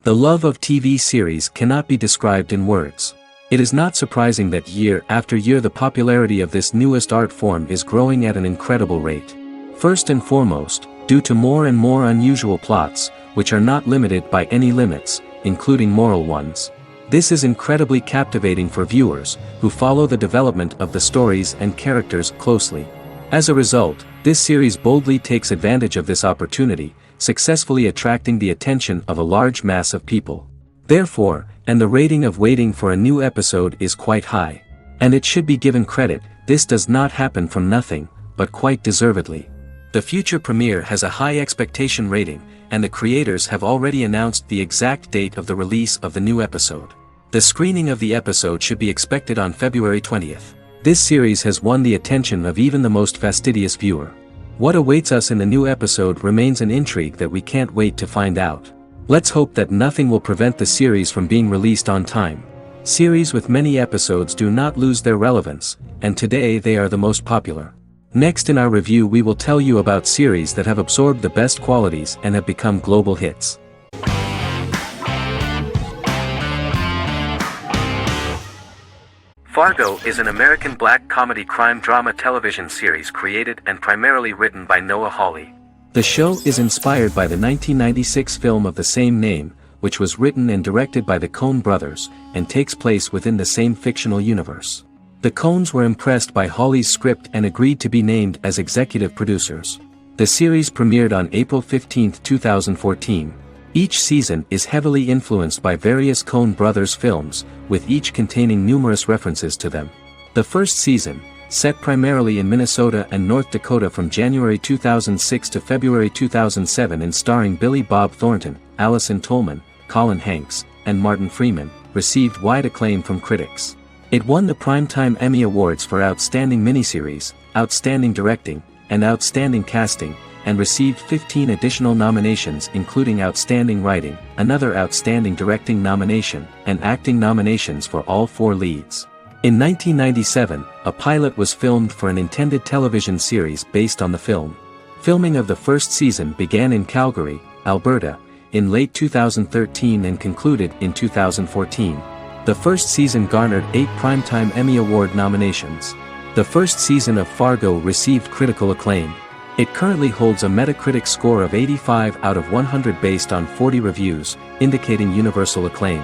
The love of TV series cannot be described in words. It is not surprising that year after year the popularity of this newest art form is growing at an incredible rate. First and foremost, due to more and more unusual plots, which are not limited by any limits, including moral ones. This is incredibly captivating for viewers, who follow the development of the stories and characters closely. As a result, this series boldly takes advantage of this opportunity, successfully attracting the attention of a large mass of people. Therefore, and the rating of waiting for a new episode is quite high. And it should be given credit, this does not happen from nothing, but quite deservedly. The future premiere has a high expectation rating, and the creators have already announced the exact date of the release of the new episode. The screening of the episode should be expected on February 20th. This series has won the attention of even the most fastidious viewer. What awaits us in the new episode remains an intrigue that we can't wait to find out. Let's hope that nothing will prevent the series from being released on time. Series with many episodes do not lose their relevance, and today they are the most popular. Next in our review we will tell you about series that have absorbed the best qualities and have become global hits. Fargo is an American black comedy crime drama television series created and primarily written by Noah Hawley. The show is inspired by the 1996 film of the same name, which was written and directed by the Coen brothers, and takes place within the same fictional universe. The Coens were impressed by Hawley's script and agreed to be named as executive producers. The series premiered on April 15, 2014. Each season is heavily influenced by various Coen brothers films, with each containing numerous references to them. The first season, set primarily in Minnesota and North Dakota from January 2006 to February 2007 and starring Billy Bob Thornton, Allison Tolman, Colin Hanks, and Martin Freeman, received wide acclaim from critics. It won the Primetime Emmy Awards for Outstanding Miniseries, Outstanding Directing, and Outstanding Casting, and received 15 additional nominations including Outstanding Writing, another Outstanding Directing nomination, and acting nominations for all 4 leads. In 1997, a pilot was filmed for an intended television series based on the film. Filming of the first season began in Calgary, Alberta, in late 2013 and concluded in 2014. The first season garnered 8 Primetime Emmy Award nominations. The first season of Fargo received critical acclaim. It currently holds a Metacritic score of 85 out of 100 based on 40 reviews, indicating universal acclaim.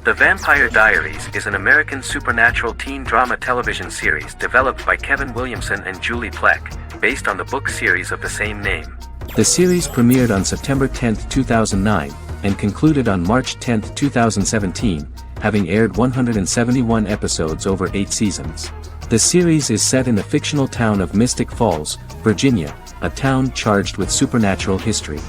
The Vampire Diaries is an American supernatural teen drama television series developed by Kevin Williamson and Julie Plec, based on the book series of the same name. The series premiered on September 10, 2009, and concluded on March 10, 2017, having aired 171 episodes over 8 seasons. The series is set in the fictional town of Mystic Falls, Virginia, a town charged with supernatural history.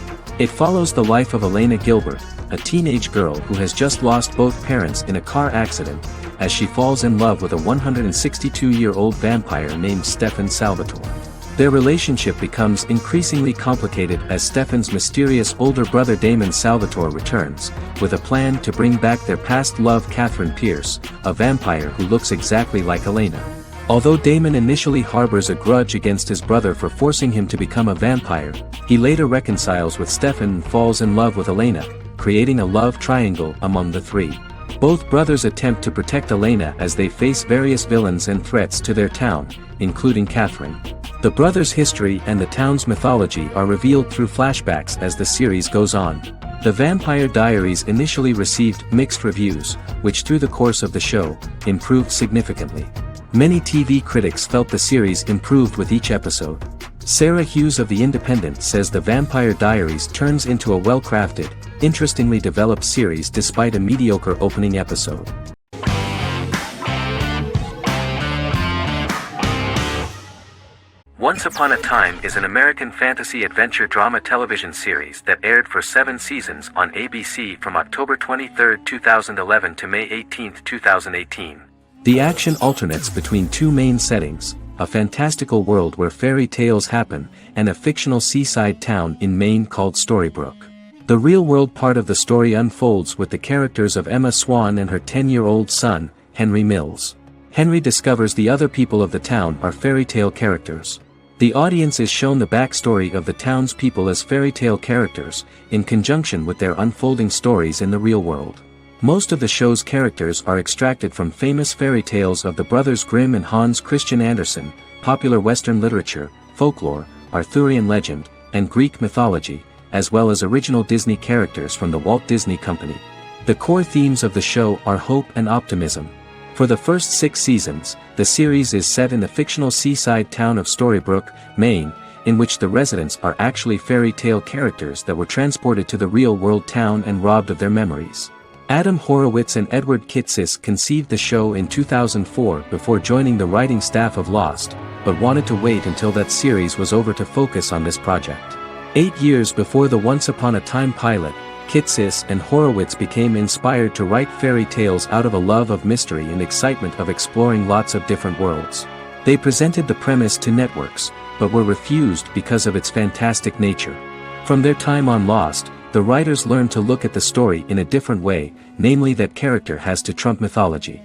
It follows the life of Elena Gilbert, a teenage girl who has just lost both parents in a car accident, as she falls in love with a 162-year-old vampire named Stefan Salvatore. Their relationship becomes increasingly complicated as Stefan's mysterious older brother Damon Salvatore returns, with a plan to bring back their past love Catherine Pierce, a vampire who looks exactly like Elena. Although Damon initially harbors a grudge against his brother for forcing him to become a vampire, he later reconciles with Stefan and falls in love with Elena, creating a love triangle among the three. Both brothers attempt to protect Elena as they face various villains and threats to their town, including Catherine. The brothers' history and the town's mythology are revealed through flashbacks as the series goes on. The Vampire Diaries initially received mixed reviews, which through the course of the show, improved significantly. Many TV critics felt the series improved with each episode. Sarah Hughes of The Independent says The Vampire Diaries turns into a well-crafted, interestingly developed series despite a mediocre opening episode. Once Upon a Time is an American fantasy adventure drama television series that aired for 7 seasons on ABC from October 23, 2011 to May 18, 2018. The action alternates between 2 main settings, a fantastical world where fairy tales happen, and a fictional seaside town in Maine called Storybrooke. The real-world part of the story unfolds with the characters of Emma Swan and her 10-year-old son, Henry Mills. Henry discovers the other people of the town are fairy tale characters. The audience is shown the backstory of the townspeople as fairy tale characters, in conjunction with their unfolding stories in the real world. Most of the show's characters are extracted from famous fairy tales of the Brothers Grimm and Hans Christian Andersen, popular Western literature, folklore, Arthurian legend, and Greek mythology, as well as original Disney characters from the Walt Disney Company. The core themes of the show are hope and optimism. For the first 6 seasons, the series is set in the fictional seaside town of Storybrooke, Maine, in which the residents are actually fairy tale characters that were transported to the real-world town and robbed of their memories. Adam Horowitz and Edward Kitsis conceived the show in 2004 before joining the writing staff of Lost, but wanted to wait until that series was over to focus on this project. 8 years before the Once Upon a Time pilot, Kitsis and Horowitz became inspired to write fairy tales out of a love of mystery and excitement of exploring lots of different worlds. They presented the premise to networks, but were refused because of its fantastic nature. From their time on Lost, the writers learned to look at the story in a different way, namely that character has to trump mythology.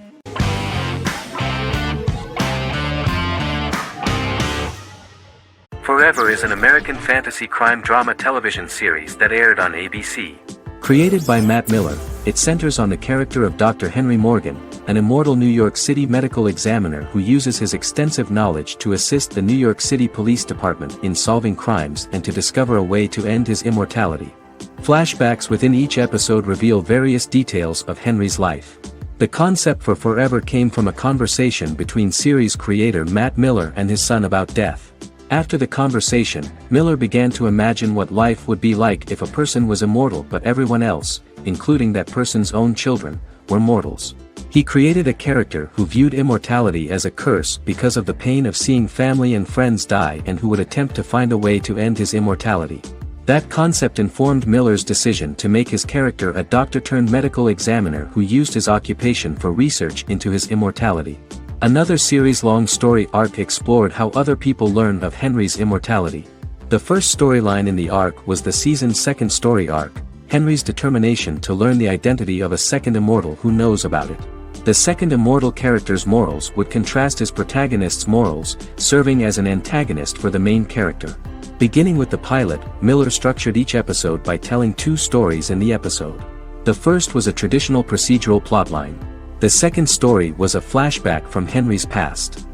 Forever is an American fantasy crime drama television series that aired on ABC. Created by Matt Miller, it centers on the character of Dr. Henry Morgan, an immortal New York City medical examiner who uses his extensive knowledge to assist the New York City Police Department in solving crimes and to discover a way to end his immortality. Flashbacks within each episode reveal various details of Henry's life. The concept for Forever came from a conversation between series creator Matt Miller and his son about death. After the conversation, Miller began to imagine what life would be like if a person was immortal but everyone else, including that person's own children, were mortals. He created a character who viewed immortality as a curse because of the pain of seeing family and friends die and who would attempt to find a way to end his immortality. That concept informed Miller's decision to make his character a doctor-turned-medical examiner who used his occupation for research into his immortality. Another series-long story arc explored how other people learned of Henry's immortality. The first storyline in the arc was the season's second story arc, Henry's determination to learn the identity of a second immortal who knows about it. The second immortal character's morals would contrast his protagonist's morals, serving as an antagonist for the main character. Beginning with the pilot, Miller structured each episode by telling 2 stories in the episode. The first was a traditional procedural plotline. The second story was a flashback from Henry's past.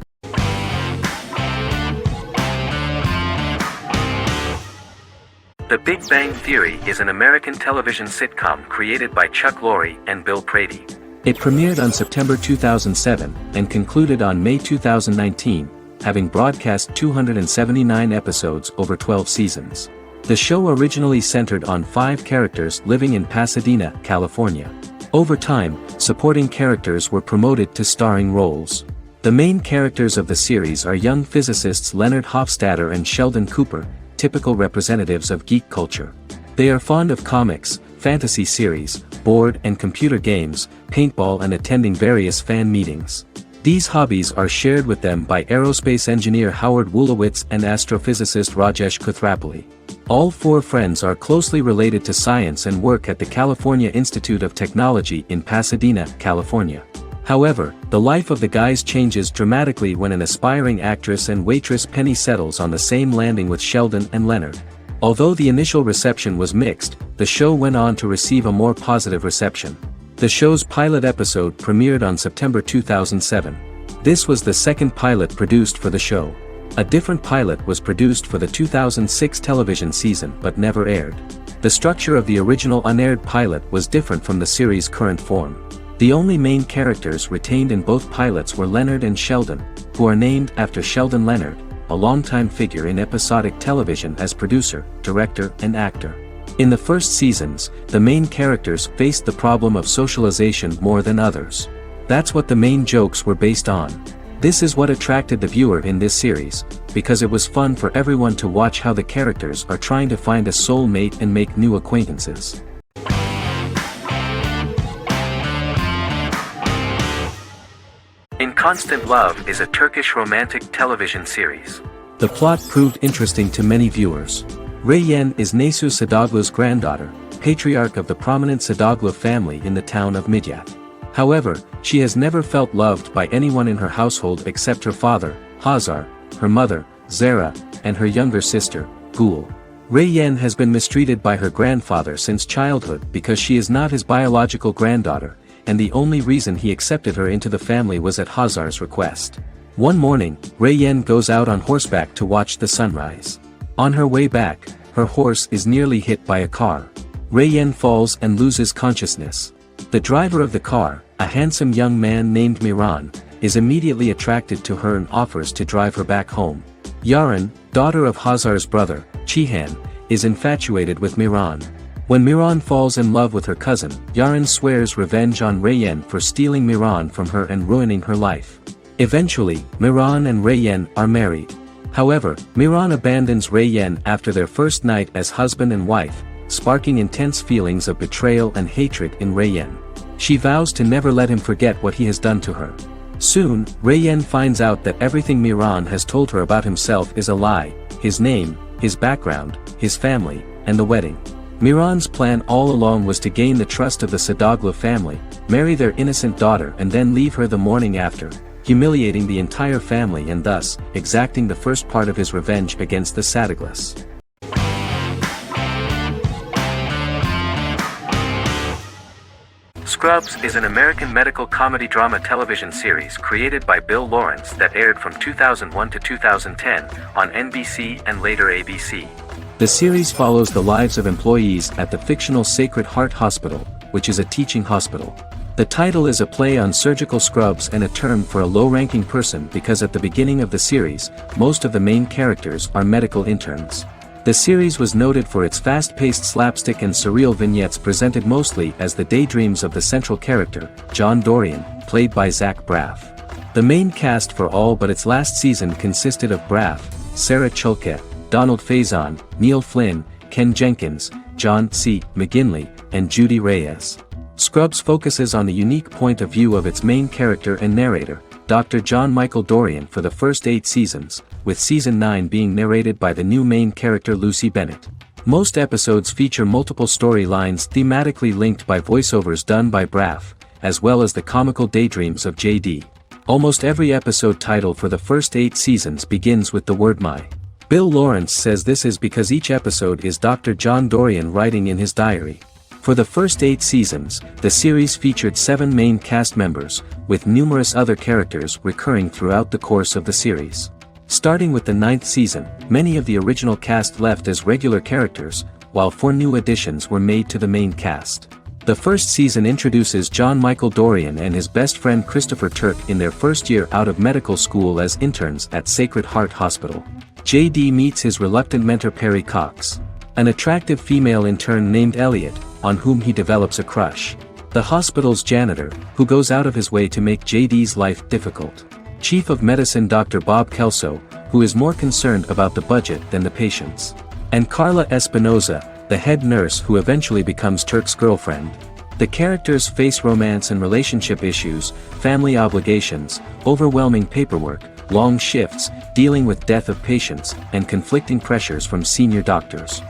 The Big Bang Theory is an American television sitcom created by Chuck Lorre and Bill Prady. It premiered on September 2007 and concluded on May 2019, having broadcast 279 episodes over 12 seasons. The show originally centered on 5 characters living in Pasadena, California. Over time, supporting characters were promoted to starring roles. The main characters of the series are young physicists Leonard Hofstadter and Sheldon Cooper, typical representatives of geek culture. They are fond of comics, fantasy series, board and computer games, paintball and attending various fan meetings. These hobbies are shared with them by aerospace engineer Howard Wolowitz and astrophysicist Rajesh Kuthrapalli. All 4 friends are closely related to science and work at the California Institute of Technology in Pasadena, California. However, the life of the guys changes dramatically when an aspiring actress and waitress Penny settles on the same landing with Sheldon and Leonard. Although the initial reception was mixed, the show went on to receive a more positive reception. The show's pilot episode premiered on September 2007. This was the second pilot produced for the show. A different pilot was produced for the 2006 television season but never aired. The structure of the original unaired pilot was different from the series' current form. The only main characters retained in both pilots were Leonard and Sheldon, who are named after Sheldon Leonard, a longtime figure in episodic television as producer, director, and actor. In the first seasons, the main characters faced the problem of socialization more than others. That's what the main jokes were based on. This is what attracted the viewer in this series, because it was fun for everyone to watch how the characters are trying to find a soulmate and make new acquaintances. In Constant Love is a Turkish romantic television series. The plot proved interesting to many viewers. Reyyen is Nesu Sadoglu's granddaughter, patriarch of the prominent Sadoglu family in the town of Midyat. However, she has never felt loved by anyone in her household except her father, Hazar, her mother, Zara, and her younger sister, Gul. Rei-Yen has been mistreated by her grandfather since childhood because she is not his biological granddaughter, and the only reason he accepted her into the family was at Hazar's request. One morning, Rei-Yen goes out on horseback to watch the sunrise. On her way back, her horse is nearly hit by a car. Rei-Yen falls and loses consciousness. The driver of the car, a handsome young man named Miran, is immediately attracted to her and offers to drive her back home. Yaren, daughter of Hazar's brother, Chihan, is infatuated with Miran. When Miran falls in love with her cousin, Yaren swears revenge on Rei-Yen for stealing Miran from her and ruining her life. Eventually, Miran and Rei-Yen are married. However, Miran abandons Rei-Yen after their first night as husband and wife, sparking intense feelings of betrayal and hatred in Rei-Yen. She vows to never let him forget what he has done to her. Soon, Rei-Yen finds out that everything Miran has told her about himself is a lie: his name, his background, his family, and the wedding. Miran's plan all along was to gain the trust of the Sadoglu family, marry their innocent daughter and then leave her the morning after, humiliating the entire family and thus, exacting the first part of his revenge against the Sadaglus. Scrubs is an American medical comedy drama television series created by Bill Lawrence that aired from 2001 to 2010 on NBC and later ABC. The series follows the lives of employees at the fictional Sacred Heart Hospital, which is a teaching hospital. The title is a play on surgical scrubs and a term for a low-ranking person because at the beginning of the series, most of the main characters are medical interns. The series was noted for its fast-paced slapstick and surreal vignettes presented mostly as the daydreams of the central character, John Dorian, played by Zach Braff. The main cast for all but its last season consisted of Braff, Sarah Chulke, Donald Faison, Neil Flynn, Ken Jenkins, John C. McGinley, and Judy Reyes. Scrubs focuses on the unique point of view of its main character and narrator, Dr. John Michael Dorian for the first 8 seasons, with season 9 being narrated by the new main character Lucy Bennett. Most episodes feature multiple storylines thematically linked by voiceovers done by Braff, as well as the comical daydreams of JD. Almost every episode title for the first 8 seasons begins with the word my. Bill Lawrence says this is because each episode is Dr. John Dorian writing in his diary. For the first 8 seasons, the series featured 7 main cast members, with numerous other characters recurring throughout the course of the series. Starting with the 9th season, many of the original cast left as regular characters, while 4 new additions were made to the main cast. The first season introduces John Michael Dorian and his best friend Christopher Turk in their first year out of medical school as interns at Sacred Heart Hospital. JD meets his reluctant mentor Perry Cox, an attractive female intern named Elliot, on whom he develops a crush. The hospital's janitor, who goes out of his way to make JD's life difficult. Chief of Medicine Dr. Bob Kelso, who is more concerned about the budget than the patients. And Carla Espinoza, the head nurse who eventually becomes Turk's girlfriend. The characters face romance and relationship issues, family obligations, overwhelming paperwork, long shifts, dealing with death of patients, and conflicting pressures from senior doctors.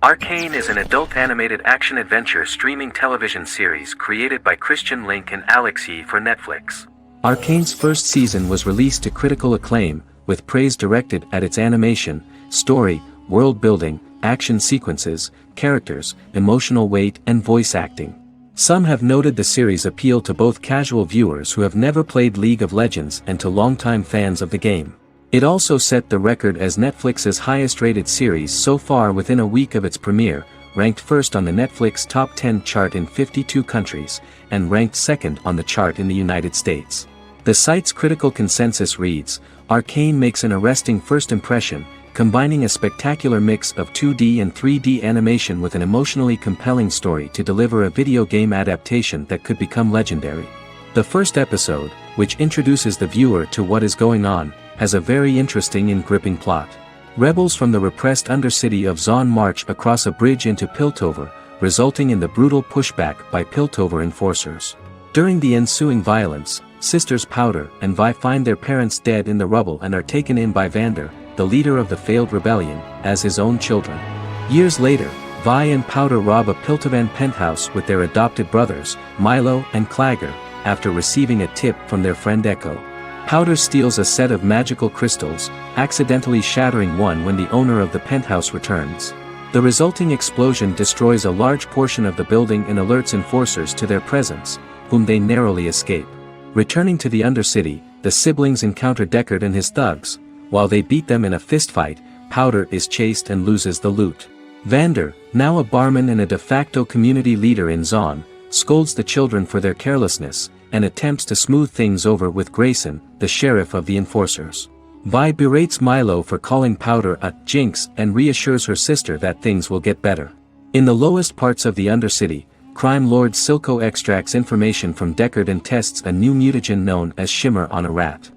Arcane is an adult animated action-adventure streaming television series created by Christian Link and Alex Yee for Netflix. Arcane's first season was released to critical acclaim, with praise directed at its animation, story, world-building, action sequences, characters, emotional weight and voice acting. Some have noted the series appeal to both casual viewers who have never played League of Legends and to longtime fans of the game. It also set the record as Netflix's highest-rated series so far within a week of its premiere, ranked first on the Netflix Top 10 chart in 52 countries, and ranked second on the chart in the United States. The site's critical consensus reads, "Arcane makes an arresting first impression, combining a spectacular mix of 2D and 3D animation with an emotionally compelling story to deliver a video game adaptation that could become legendary." The first episode, which introduces the viewer to what is going on, has a very interesting and gripping plot. Rebels from the repressed undercity of Zon march across a bridge into Piltover, resulting in the brutal pushback by Piltover enforcers. During the ensuing violence, sisters Powder and Vi find their parents dead in the rubble and are taken in by Vander, the leader of the failed rebellion, as his own children. Years later, Vi and Powder rob a Piltovan penthouse with their adopted brothers, Milo and Clagger, after receiving a tip from their friend Echo. Powder steals a set of magical crystals, accidentally shattering one when the owner of the penthouse returns. The resulting explosion destroys a large portion of the building and alerts enforcers to their presence, whom they narrowly escape. Returning to the Undercity, the siblings encounter Deckard and his thugs. While they beat them in a fistfight, Powder is chased and loses the loot. Vander, now a barman and a de facto community leader in Zaun, scolds the children for their carelessness, and attempts to smooth things over with Grayson, the sheriff of the enforcers. Vi berates Milo for calling Powder a jinx and reassures her sister that things will get better. In the lowest parts of the Undercity, crime lord Silco extracts information from Deckard and tests a new mutagen known as Shimmer on a rat.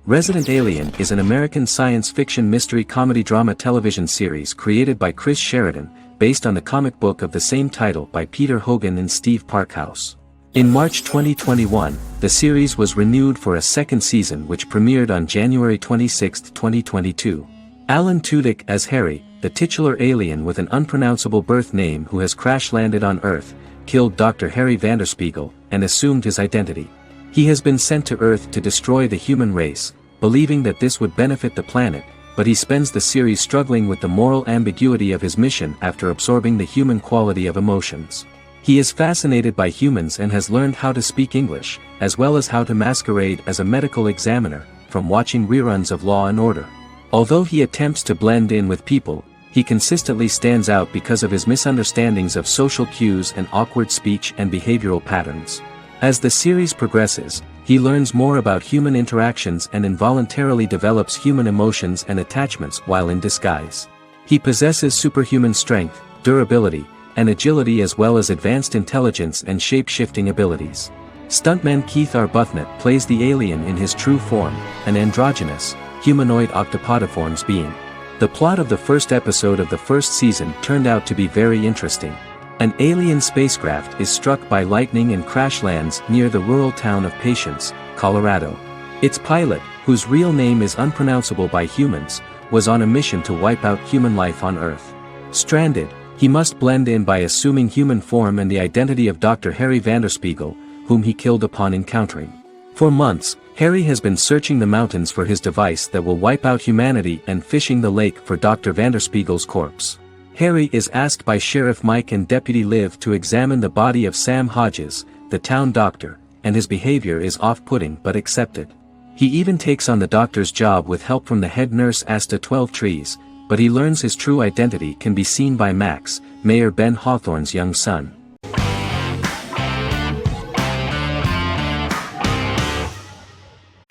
Resident Alien is an American science fiction mystery comedy drama television series created by Chris Sheridan, based on the comic book of the same title by Peter Hogan and Steve Parkhouse. In March 2021, the series was renewed for a second season which premiered on January 26, 2022. Alan Tudyk as Harry, the titular alien with an unpronounceable birth name who has crash-landed on Earth, killed Dr. Harry Vanderspiegel, and assumed his identity. He has been sent to Earth to destroy the human race, believing that this would benefit the planet, but he spends the series struggling with the moral ambiguity of his mission after absorbing the human quality of emotions. He is fascinated by humans and has learned how to speak English, as well as how to masquerade as a medical examiner, from watching reruns of Law & Order. Although he attempts to blend in with people, he consistently stands out because of his misunderstandings of social cues and awkward speech and behavioral patterns. As the series progresses, he learns more about human interactions and involuntarily develops human emotions and attachments while in disguise. He possesses superhuman strength, durability, and agility as well as advanced intelligence and shape-shifting abilities. Stuntman Keith Arbuthnot plays the alien in his true form, an androgynous, humanoid octopodiforms being. The plot of the first episode of the first season turned out to be very interesting. An alien spacecraft is struck by lightning and crash lands near the rural town of Patience, Colorado. Its pilot, whose real name is unpronounceable by humans, was on a mission to wipe out human life on Earth. Stranded, he must blend in by assuming human form and the identity of Dr. Harry Vanderspiegel, whom he killed upon encountering. For months, Harry has been searching the mountains for his device that will wipe out humanity and fishing the lake for Dr. Vanderspiegel's corpse. Harry is asked by Sheriff Mike and Deputy Liv to examine the body of Sam Hodges, the town doctor, and his behavior is off-putting but accepted. He even takes on the doctor's job with help from the head nurse Asta 12 Trees, but he learns his true identity can be seen by Max, Mayor Ben Hawthorne's young son.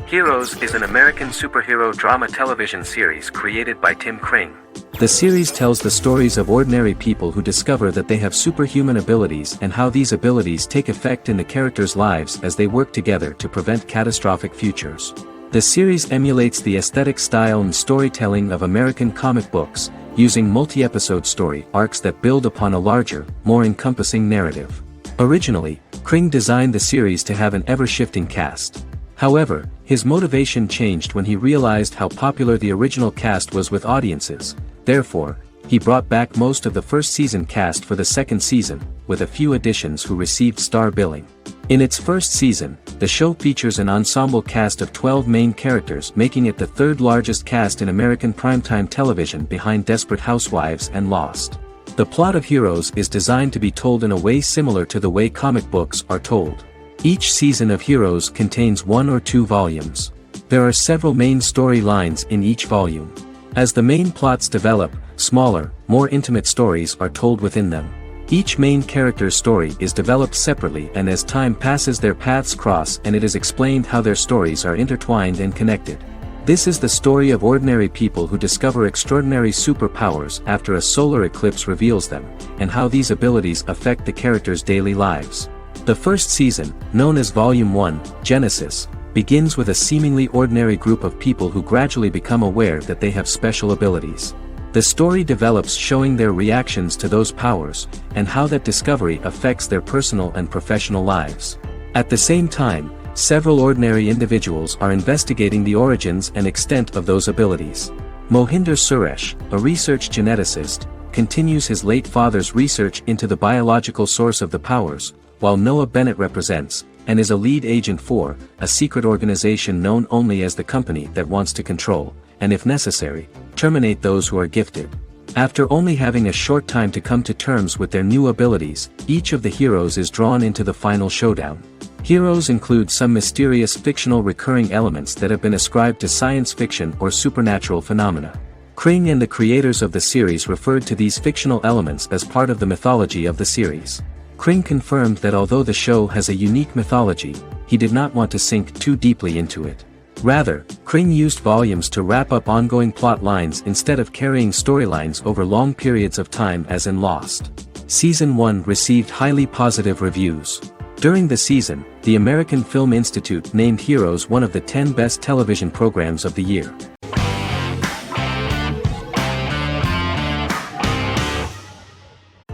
Heroes is an American superhero drama television series created by Tim Kring. The series tells the stories of ordinary people who discover that they have superhuman abilities and how these abilities take effect in the characters' lives as they work together to prevent catastrophic futures. The series emulates the aesthetic style and storytelling of American comic books, using multi-episode story arcs that build upon a larger, more encompassing narrative. Originally, Kring designed the series to have an ever-shifting cast. However, his motivation changed when he realized how popular the original cast was with audiences. Therefore, he brought back most of the first season cast for the second season, with a few additions who received star billing. In its first season, the show features an ensemble cast of 12 main characters, making it the third largest cast in American primetime television behind Desperate Housewives and Lost. The plot of Heroes is designed to be told in a way similar to the way comic books are told. Each season of Heroes contains 1 or 2 volumes. There are several main storylines in each volume. As the main plots develop, smaller, more intimate stories are told within them. Each main character's story is developed separately, and as time passes their paths cross and it is explained how their stories are intertwined and connected. This is the story of ordinary people who discover extraordinary superpowers after a solar eclipse reveals them, and how these abilities affect the characters' daily lives. The first season, known as Volume 1, Genesis, begins with a seemingly ordinary group of people who gradually become aware that they have special abilities. The story develops showing their reactions to those powers, and how that discovery affects their personal and professional lives. At the same time, several ordinary individuals are investigating the origins and extent of those abilities. Mohinder Suresh, a research geneticist, continues his late father's research into the biological source of the powers, while Noah Bennett represents, and is a lead agent for, a secret organization known only as the company that wants to control, and if necessary, terminate those who are gifted. After only having a short time to come to terms with their new abilities, each of the heroes is drawn into the final showdown. Heroes include some mysterious fictional recurring elements that have been ascribed to science fiction or supernatural phenomena. Kring and the creators of the series referred to these fictional elements as part of the mythology of the series. Kring confirmed that although the show has a unique mythology, he did not want to sink too deeply into it. Rather, Kring used volumes to wrap up ongoing plot lines instead of carrying storylines over long periods of time as in Lost. Season 1 received highly positive reviews. During the season, the American Film Institute named Heroes one of the 10 best television programs of the year.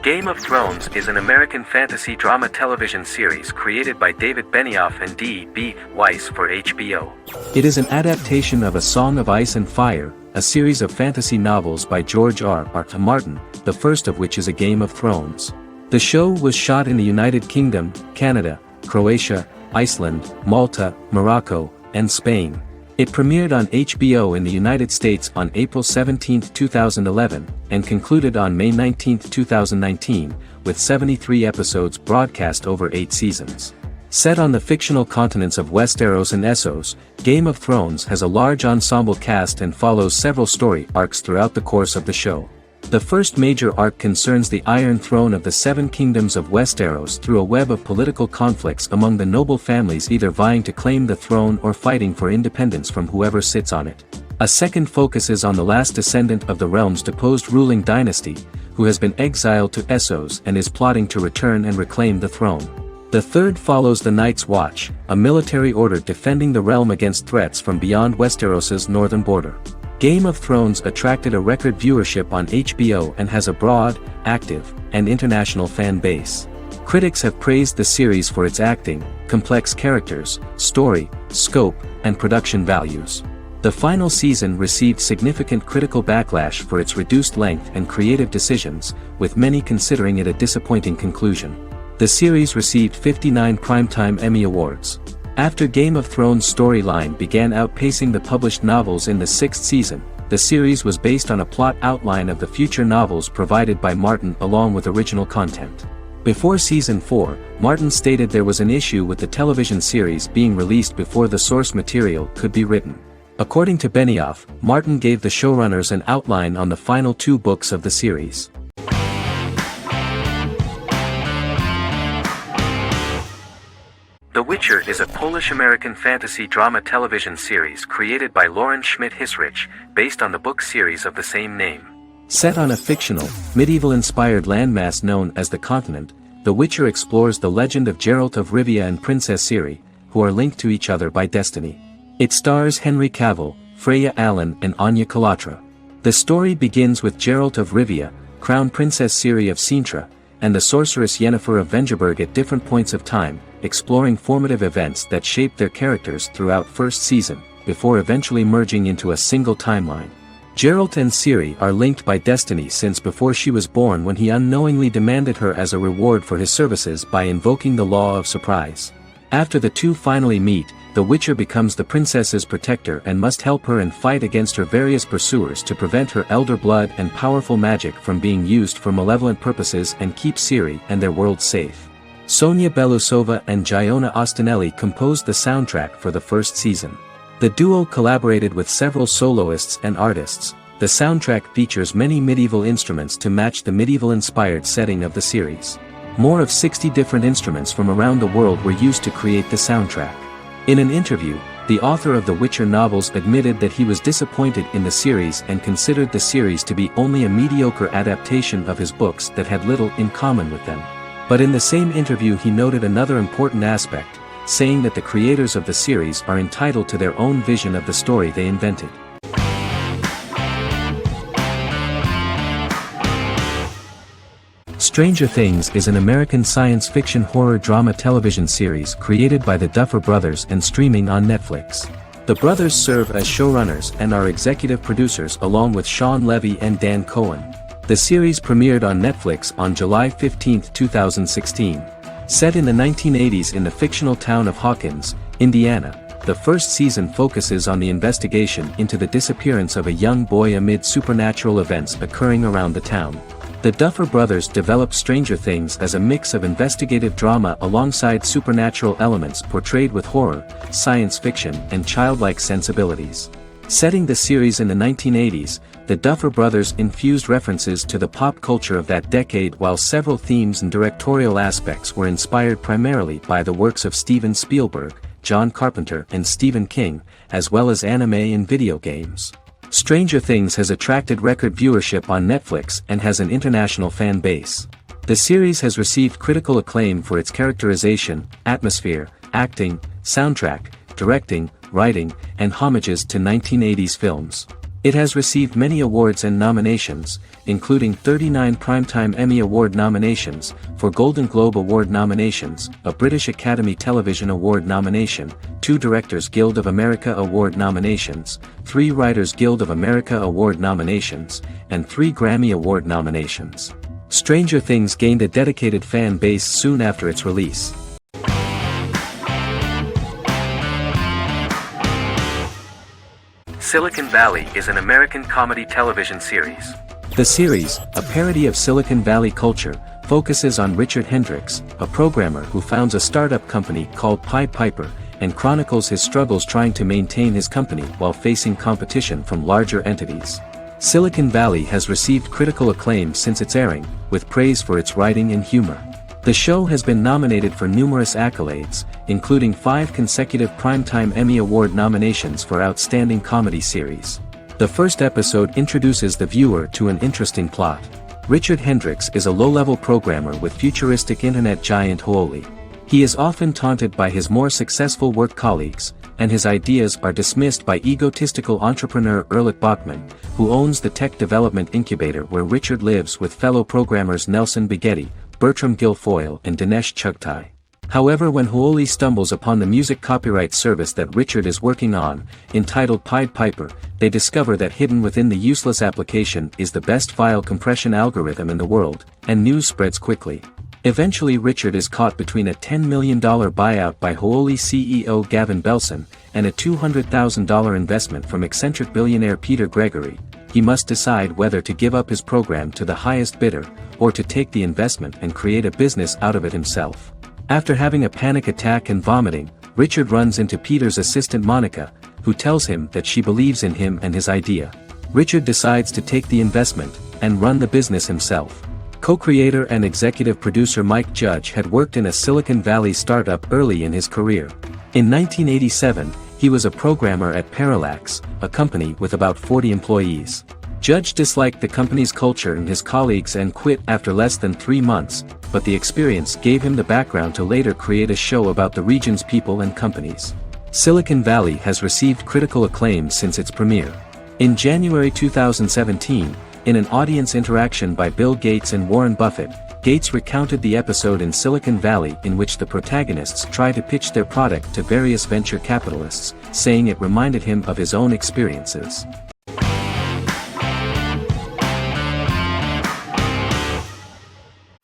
Game of Thrones is an American fantasy drama television series created by David Benioff and D.B. Weiss for HBO. It is an adaptation of A Song of Ice and Fire, a series of fantasy novels by George R.R. Martin, the first of which is A Game of Thrones. The show was shot in the United Kingdom, Canada, Croatia, Iceland, Malta, Morocco, and Spain. It premiered on HBO in the United States on April 17, 2011, and concluded on May 19, 2019, with 73 episodes broadcast over 8 seasons. Set on the fictional continents of Westeros and Essos, Game of Thrones has a large ensemble cast and follows several story arcs throughout the course of the show. The first major arc concerns the Iron Throne of the Seven Kingdoms of Westeros through a web of political conflicts among the noble families either vying to claim the throne or fighting for independence from whoever sits on it. A second focuses on the last descendant of the realm's deposed ruling dynasty, who has been exiled to Essos and is plotting to return and reclaim the throne. The third follows the Night's Watch, a military order defending the realm against threats from beyond Westeros's northern border. Game of Thrones attracted a record viewership on HBO and has a broad, active, and international fan base. Critics have praised the series for its acting, complex characters, story, scope, and production values. The final season received significant critical backlash for its reduced length and creative decisions, with many considering it a disappointing conclusion. The series received 59 Primetime Emmy Awards. After Game of Thrones' storyline began outpacing the published novels in the 6th season, the series was based on a plot outline of the future novels provided by Martin along with original content. Before Season 4, Martin stated there was an issue with the television series being released before the source material could be written. According to Benioff, Martin gave the showrunners an outline on the final 2 books of the series. The Witcher is a Polish-American fantasy drama television series created by Lauren Schmidt-Hissrich, based on the book series of the same name. Set on a fictional, medieval-inspired landmass known as the Continent, The Witcher explores the legend of Geralt of Rivia and Princess Ciri, who are linked to each other by destiny. It stars Henry Cavill, Freya Allan and Anya Chalotra. The story begins with Geralt of Rivia, Crown Princess Ciri of Sintra, and the sorceress Yennefer of Vengerberg at different points of time, exploring formative events that shaped their characters throughout first season, before eventually merging into a single timeline. Geralt and Ciri are linked by destiny since before she was born when he unknowingly demanded her as a reward for his services by invoking the law of surprise. After the two finally meet, the Witcher becomes the princess's protector and must help her and fight against her various pursuers to prevent her elder blood and powerful magic from being used for malevolent purposes and keep Ciri and their world safe. Sonia Belousova and Giona Ostinelli composed the soundtrack for the first season. The duo collaborated with several soloists and artists. The soundtrack features many medieval instruments to match the medieval-inspired setting of the series. More of 60 different instruments from around the world were used to create the soundtrack. In an interview, the author of the Witcher novels admitted that he was disappointed in the series and considered the series to be only a mediocre adaptation of his books that had little in common with them. But in the same interview he noted another important aspect, saying that the creators of the series are entitled to their own vision of the story they invented. Stranger Things is an American science fiction horror drama television series created by the Duffer Brothers and streaming on Netflix. The brothers serve as showrunners and are executive producers along with Sean Levy and Dan Cohen. The series premiered on Netflix on July 15, 2016. Set in the 1980s in the fictional town of Hawkins, Indiana, the first season focuses on the investigation into the disappearance of a young boy amid supernatural events occurring around the town. The Duffer Brothers developed Stranger Things as a mix of investigative drama alongside supernatural elements portrayed with horror, science fiction, and childlike sensibilities. Setting the series in the 1980s, the Duffer Brothers infused references to the pop culture of that decade, while several themes and directorial aspects were inspired primarily by the works of Steven Spielberg, John Carpenter, and Stephen King, as well as anime and video games. Stranger Things has attracted record viewership on Netflix and has an international fan base. The series has received critical acclaim for its characterization, atmosphere, acting, soundtrack, directing, writing, and homages to 1980s films. It has received many awards and nominations, including 39 Primetime Emmy Award nominations, 4 Golden Globe Award nominations, a British Academy Television Award nomination, 2 Directors Guild of America Award nominations, 3 Writers Guild of America Award nominations, and 3 Grammy Award nominations. Stranger Things gained a dedicated fan base soon after its release. Silicon Valley is an American comedy television series. The series, a parody of Silicon Valley culture, focuses on Richard Hendricks, a programmer who founds a startup company called Pied Piper, and chronicles his struggles trying to maintain his company while facing competition from larger entities. Silicon Valley has received critical acclaim since its airing, with praise for its writing and humor. The show has been nominated for numerous accolades, including 5 consecutive Primetime Emmy Award nominations for Outstanding Comedy Series. The first episode introduces the viewer to an interesting plot. Richard Hendricks is a low-level programmer with futuristic internet giant Huoli. He is often taunted by his more successful work colleagues, and his ideas are dismissed by egotistical entrepreneur Erlich Bachman, who owns the tech development incubator where Richard lives with fellow programmers Nelson Bighetti, Bertram Guilfoyle, and Dinesh Chugtai. However, when Huoli stumbles upon the music copyright service that Richard is working on, entitled Pied Piper, they discover that hidden within the useless application is the best file compression algorithm in the world, and news spreads quickly. Eventually Richard is caught between a $10 million buyout by Huoli CEO Gavin Belson, and a $200,000 investment from eccentric billionaire Peter Gregory. He must decide whether to give up his program to the highest bidder, or to take the investment and create a business out of it himself. After having a panic attack and vomiting, Richard runs into Peter's assistant Monica, who tells him that she believes in him and his idea. Richard decides to take the investment, and run the business himself. Co-creator and executive producer Mike Judge had worked in a Silicon Valley startup early in his career. In 1987, he was a programmer at Parallax, a company with about 40 employees. Judge disliked the company's culture and his colleagues and quit after less than 3 months, but the experience gave him the background to later create a show about the region's people and companies. Silicon Valley has received critical acclaim since its premiere. In January 2017, in an audience interaction by Bill Gates and Warren Buffett, Gates recounted the episode in Silicon Valley in which the protagonists try to pitch their product to various venture capitalists, saying it reminded him of his own experiences.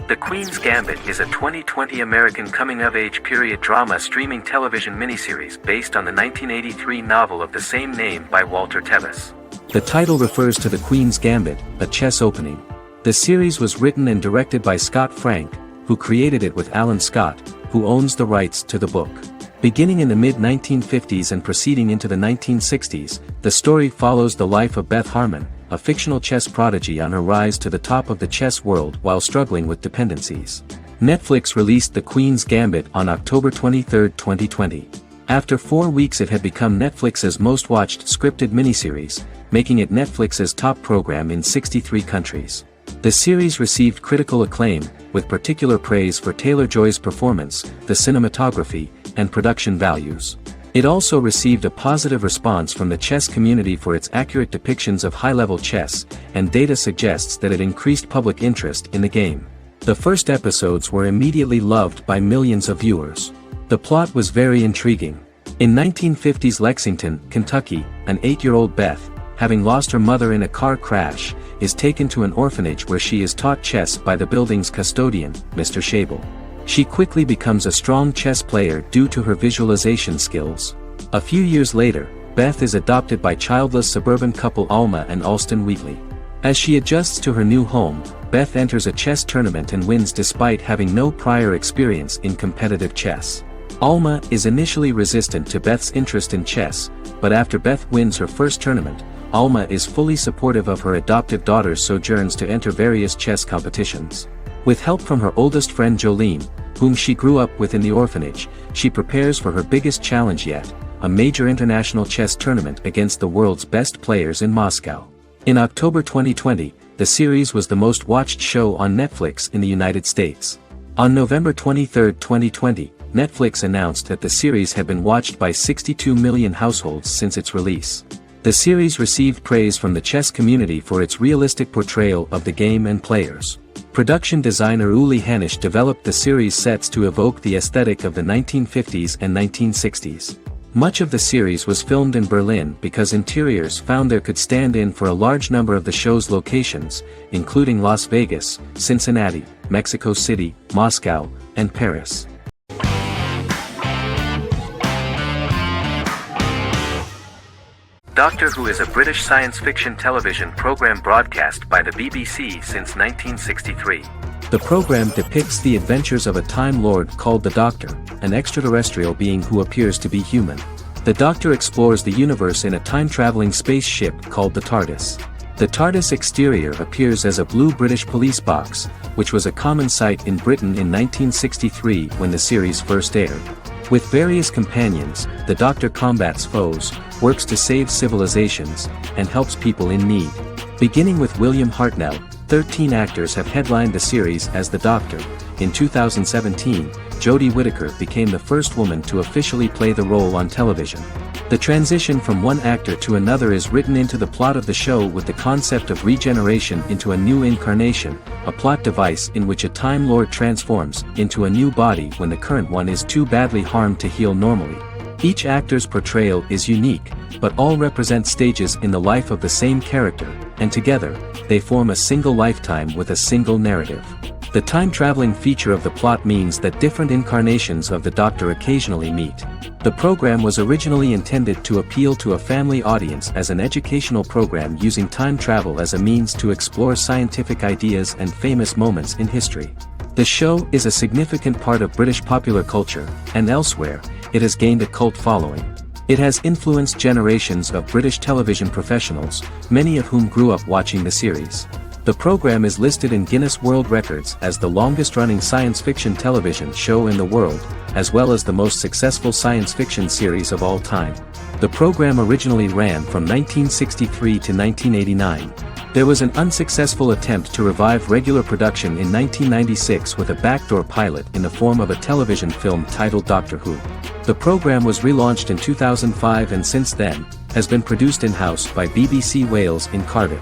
The Queen's Gambit is a 2020 American coming-of-age period drama streaming television miniseries based on the 1983 novel of the same name by Walter Tevis. The title refers to the Queen's Gambit, a chess opening. The series was written and directed by Scott Frank, who created it with Alan Scott, who owns the rights to the book. Beginning in the mid-1950s and proceeding into the 1960s, the story follows the life of Beth Harmon, a fictional chess prodigy on her rise to the top of the chess world while struggling with dependencies. Netflix released The Queen's Gambit on October 23, 2020. After 4 weeks it had become Netflix's most watched scripted miniseries, making it Netflix's top program in 63 countries. The series received critical acclaim, with particular praise for Taylor-Joy's performance, the cinematography, and production values. It also received a positive response from the chess community for its accurate depictions of high-level chess, and data suggests that it increased public interest in the game. The first episodes were immediately loved by millions of viewers. The plot was very intriguing. In 1950s Lexington, Kentucky, an 8-year-old Beth having lost her mother in a car crash, is taken to an orphanage where she is taught chess by the building's custodian, Mr. Shable. She quickly becomes a strong chess player due to her visualization skills. A few years later, Beth is adopted by childless suburban couple Alma and Alston Wheatley. As she adjusts to her new home, Beth enters a chess tournament and wins despite having no prior experience in competitive chess. Alma is initially resistant to Beth's interest in chess, but after Beth wins her first tournament, Alma is fully supportive of her adoptive daughter's sojourns to enter various chess competitions. With help from her oldest friend Jolene, whom she grew up with in the orphanage, she prepares for her biggest challenge yet, a major international chess tournament against the world's best players in Moscow. In October 2020, the series was the most watched show on Netflix in the United States. On November 23, 2020, Netflix announced that the series had been watched by 62 million households since its release. The series received praise from the chess community for its realistic portrayal of the game and players. Production designer Uli Hanisch developed the series' sets to evoke the aesthetic of the 1950s and 1960s. Much of the series was filmed in Berlin because interiors found there could stand in for a large number of the show's locations, including Las Vegas, Cincinnati, Mexico City, Moscow, and Paris. Doctor Who is a British science fiction television program broadcast by the BBC since 1963. The program depicts the adventures of a Time Lord called the Doctor, an extraterrestrial being who appears to be human. The Doctor explores the universe in a time-traveling spaceship called the TARDIS. The TARDIS exterior appears as a blue British police box, which was a common sight in Britain in 1963 when the series first aired. With various companions, the Doctor combats foes, works to save civilizations, and helps people in need. Beginning with William Hartnell, 13 actors have headlined the series as the Doctor. In 2017, Jodie Whittaker became the first woman to officially play the role on television. The transition from one actor to another is written into the plot of the show with the concept of regeneration into a new incarnation, a plot device in which a Time Lord transforms into a new body when the current one is too badly harmed to heal normally. Each actor's portrayal is unique, but all represent stages in the life of the same character, and together, they form a single lifetime with a single narrative. The time-traveling feature of the plot means that different incarnations of the Doctor occasionally meet. The program was originally intended to appeal to a family audience as an educational program using time travel as a means to explore scientific ideas and famous moments in history. The show is a significant part of British popular culture, and elsewhere, it has gained a cult following. It has influenced generations of British television professionals, many of whom grew up watching the series. The program is listed in Guinness World Records as the longest-running science fiction television show in the world, as well as the most successful science fiction series of all time. The program originally ran from 1963 to 1989. There was an unsuccessful attempt to revive regular production in 1996 with a backdoor pilot in the form of a television film titled Doctor Who. The program was relaunched in 2005 and since then, has been produced in-house by BBC Wales in Cardiff.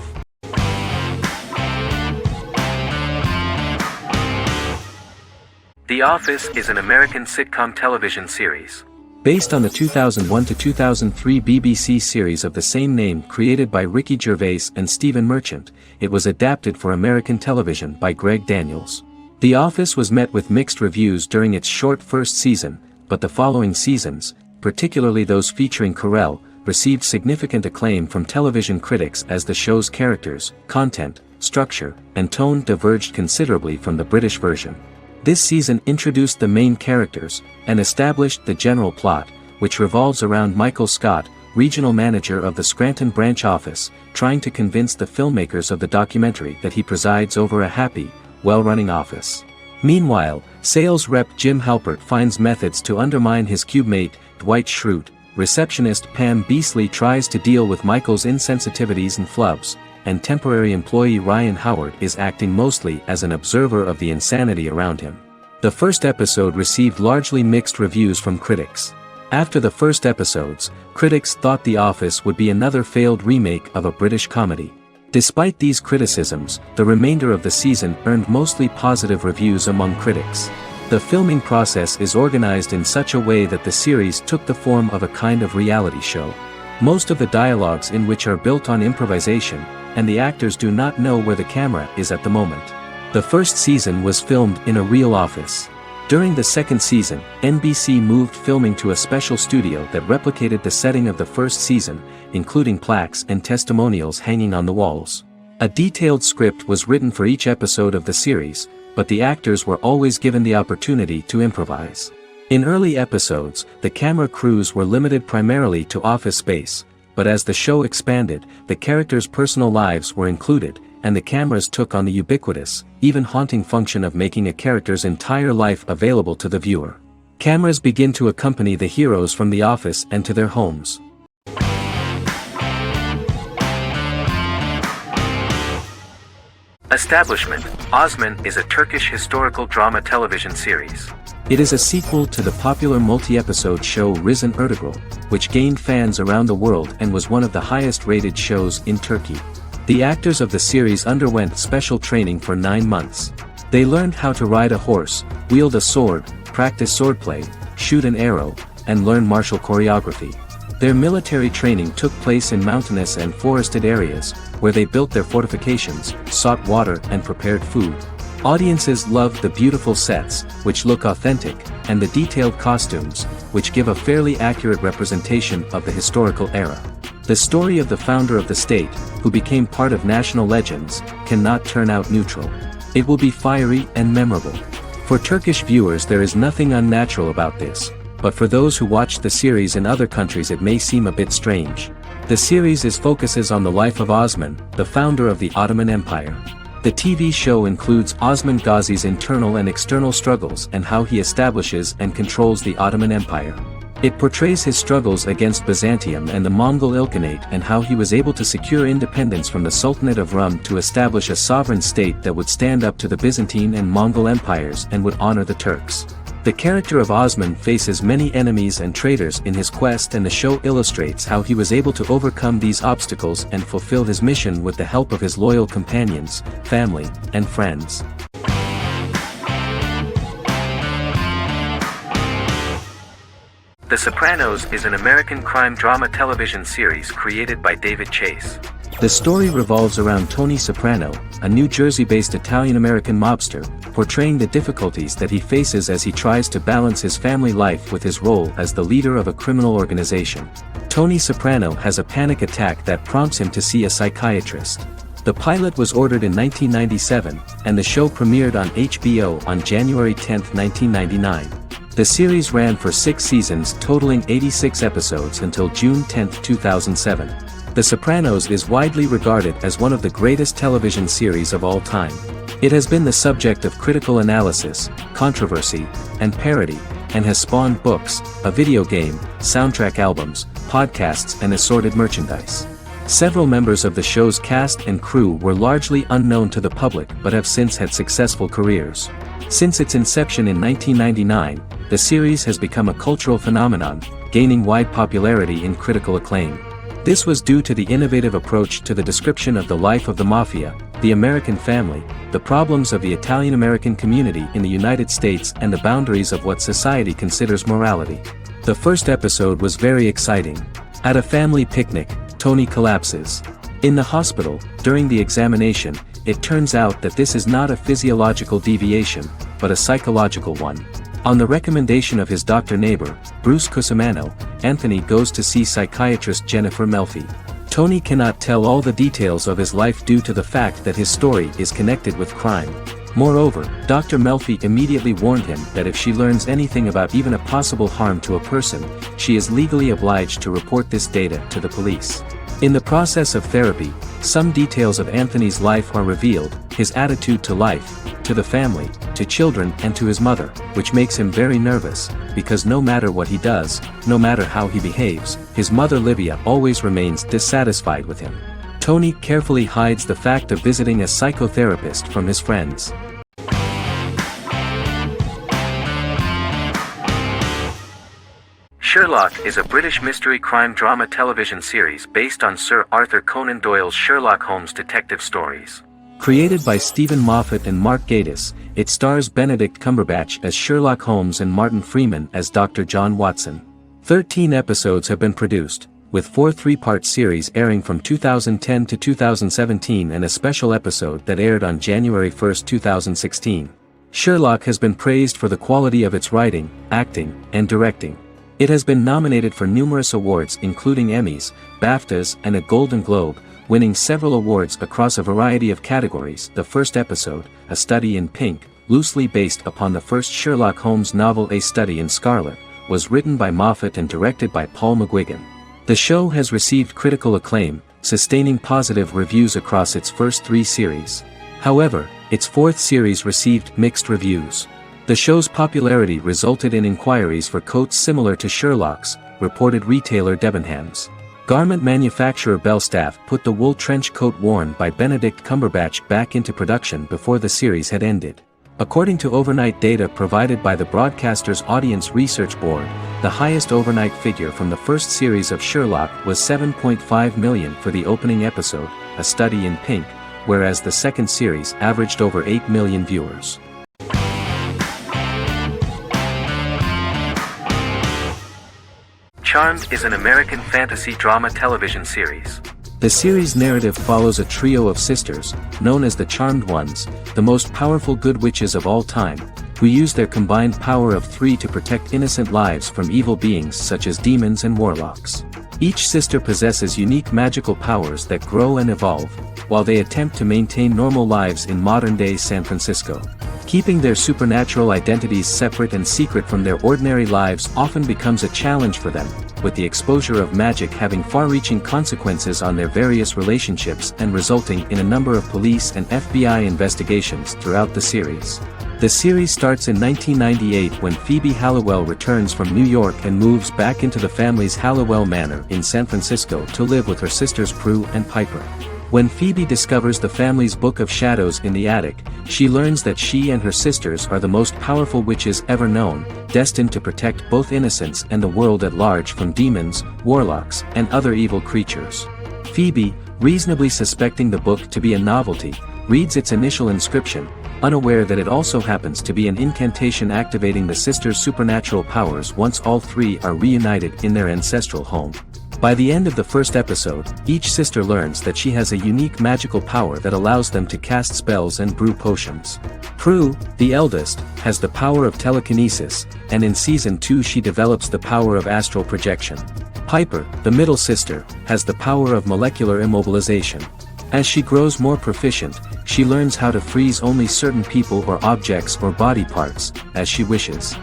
The Office is an American sitcom television series. Based on the 2001 to 2003 BBC series of the same name created by Ricky Gervais and Stephen Merchant, it was adapted for American television by Greg Daniels. The Office was met with mixed reviews during its short first season, but the following seasons, particularly those featuring Carell, received significant acclaim from television critics as the show's characters, content, structure, and tone diverged considerably from the British version. This season introduced the main characters, and established the general plot, which revolves around Michael Scott, regional manager of the Scranton branch office, trying to convince the filmmakers of the documentary that he presides over a happy, well-running office. Meanwhile, sales rep Jim Halpert finds methods to undermine his cube-mate, Dwight Schrute. Receptionist Pam Beasley tries to deal with Michael's insensitivities and flubs, and temporary employee Ryan Howard is acting mostly as an observer of the insanity around him. The first episode received largely mixed reviews from critics. After the first episodes, critics thought The Office would be another failed remake of a British comedy. Despite these criticisms, the remainder of the season earned mostly positive reviews among critics. The filming process is organized in such a way that the series took the form of a kind of reality show. Most of the dialogues in which are built on improvisation, and the actors do not know where the camera is at the moment. The first season was filmed in a real office. During the second season, NBC moved filming to a special studio that replicated the setting of the first season, including plaques and testimonials hanging on the walls. A detailed script was written for each episode of the series, but the actors were always given the opportunity to improvise. In early episodes, the camera crews were limited primarily to office space, but as the show expanded, the characters' personal lives were included, and the cameras took on the ubiquitous, even haunting function of making a character's entire life available to the viewer. Cameras begin to accompany the heroes from the office and to their homes. Establishment. Osman is a Turkish historical drama television series. It is a sequel to the popular multi-episode show Risen Ertugrul, which gained fans around the world and was one of the highest-rated shows in Turkey. The actors of the series underwent special training for 9 months. They learned how to ride a horse, wield a sword, practice swordplay, shoot an arrow, and learn martial choreography. Their military training took place in mountainous and forested areas, where they built their fortifications, sought water and prepared food. Audiences loved the beautiful sets, which look authentic, and the detailed costumes, which give a fairly accurate representation of the historical era. The story of the founder of the state, who became part of national legends, cannot turn out neutral. It will be fiery and memorable. For Turkish viewers there is nothing unnatural about this, but for those who watch the series in other countries it may seem a bit strange. The series focuses on the life of Osman, the founder of the Ottoman Empire. The TV show includes Osman Ghazi's internal and external struggles and how he establishes and controls the Ottoman Empire. It portrays his struggles against Byzantium and the Mongol Ilkhanate and how he was able to secure independence from the Sultanate of Rum to establish a sovereign state that would stand up to the Byzantine and Mongol empires and would honor the Turks. The character of Osman faces many enemies and traitors in his quest, and the show illustrates how he was able to overcome these obstacles and fulfill his mission with the help of his loyal companions, family, and friends. The Sopranos is an American crime drama television series created by David Chase. The story revolves around Tony Soprano, a New Jersey-based Italian-American mobster, portraying the difficulties that he faces as he tries to balance his family life with his role as the leader of a criminal organization. Tony Soprano has a panic attack that prompts him to see a psychiatrist. The pilot was ordered in 1997, and the show premiered on HBO on January 10, 1999. The series ran for 6 seasons totaling 86 episodes until June 10, 2007. The Sopranos is widely regarded as one of the greatest television series of all time. It has been the subject of critical analysis, controversy, and parody, and has spawned books, a video game, soundtrack albums, podcasts and assorted merchandise. Several members of the show's cast and crew were largely unknown to the public but have since had successful careers. Since its inception in 1999, the series has become a cultural phenomenon, gaining wide popularity and critical acclaim. This was due to the innovative approach to the description of the life of the mafia, the American family, the problems of the Italian-American community in the United States and the boundaries of what society considers morality. The first episode was very exciting. At a family picnic, Tony collapses. In the hospital, during the examination, it turns out that this is not a physiological deviation, but a psychological one. On the recommendation of his doctor neighbor, Bruce Cusimano, Anthony goes to see psychiatrist Jennifer Melfi. Tony cannot tell all the details of his life due to the fact that his story is connected with crime. Moreover, Dr. Melfi immediately warned him that if she learns anything about even a possible harm to a person, she is legally obliged to report this data to the police. In the process of therapy, some details of Anthony's life are revealed, his attitude to life, to the family, to children and to his mother, which makes him very nervous, because no matter what he does, no matter how he behaves, his mother Livia always remains dissatisfied with him. Tony carefully hides the fact of visiting a psychotherapist from his friends. Sherlock is a British mystery crime drama television series based on Sir Arthur Conan Doyle's Sherlock Holmes detective stories. Created by Stephen Moffat and Mark Gatiss, it stars Benedict Cumberbatch as Sherlock Holmes and Martin Freeman as Dr. John Watson. 13 episodes have been produced, with 4 three-part series airing from 2010 to 2017 and a special episode that aired on January 1, 2016. Sherlock has been praised for the quality of its writing, acting, and directing. It has been nominated for numerous awards including Emmys, BAFTAs, and a Golden Globe, winning several awards across a variety of categories. The first episode, A Study in Pink, loosely based upon the first Sherlock Holmes novel A Study in Scarlet, was written by Moffat and directed by Paul McGuigan. The show has received critical acclaim, sustaining positive reviews across its first 3 series. However, its 4th series received mixed reviews. The show's popularity resulted in inquiries for coats similar to Sherlock's, reported retailer Debenhams. Garment manufacturer Belstaff put the wool trench coat worn by Benedict Cumberbatch back into production before the series had ended. According to overnight data provided by the broadcaster's Audience Research Board, the highest overnight figure from the first series of Sherlock was 7.5 million for the opening episode, A Study in Pink, whereas the second series averaged over 8 million viewers. Charmed is an American fantasy drama television series. The series' narrative follows a trio of sisters, known as the Charmed Ones, the most powerful good witches of all time, who use their combined power of 3 to protect innocent lives from evil beings such as demons and warlocks. Each sister possesses unique magical powers that grow and evolve, while they attempt to maintain normal lives in modern-day San Francisco. Keeping their supernatural identities separate and secret from their ordinary lives often becomes a challenge for them, with the exposure of magic having far-reaching consequences on their various relationships and resulting in a number of police and FBI investigations throughout the series. The series starts in 1998 when Phoebe Halliwell returns from New York and moves back into the family's Halliwell Manor in San Francisco to live with her sisters Prue and Piper. When Phoebe discovers the family's Book of Shadows in the attic, she learns that she and her sisters are the most powerful witches ever known, destined to protect both innocents and the world at large from demons, warlocks, and other evil creatures. Phoebe, reasonably suspecting the book to be a novelty, reads its initial inscription, unaware that it also happens to be an incantation activating the sisters' supernatural powers once all 3 are reunited in their ancestral home. By the end of the first episode, each sister learns that she has a unique magical power that allows them to cast spells and brew potions. Prue, the eldest, has the power of telekinesis, and in Season 2 she develops the power of astral projection. Piper, the middle sister, has the power of molecular immobilization. As she grows more proficient, she learns how to freeze only certain people or objects or body parts, as she wishes.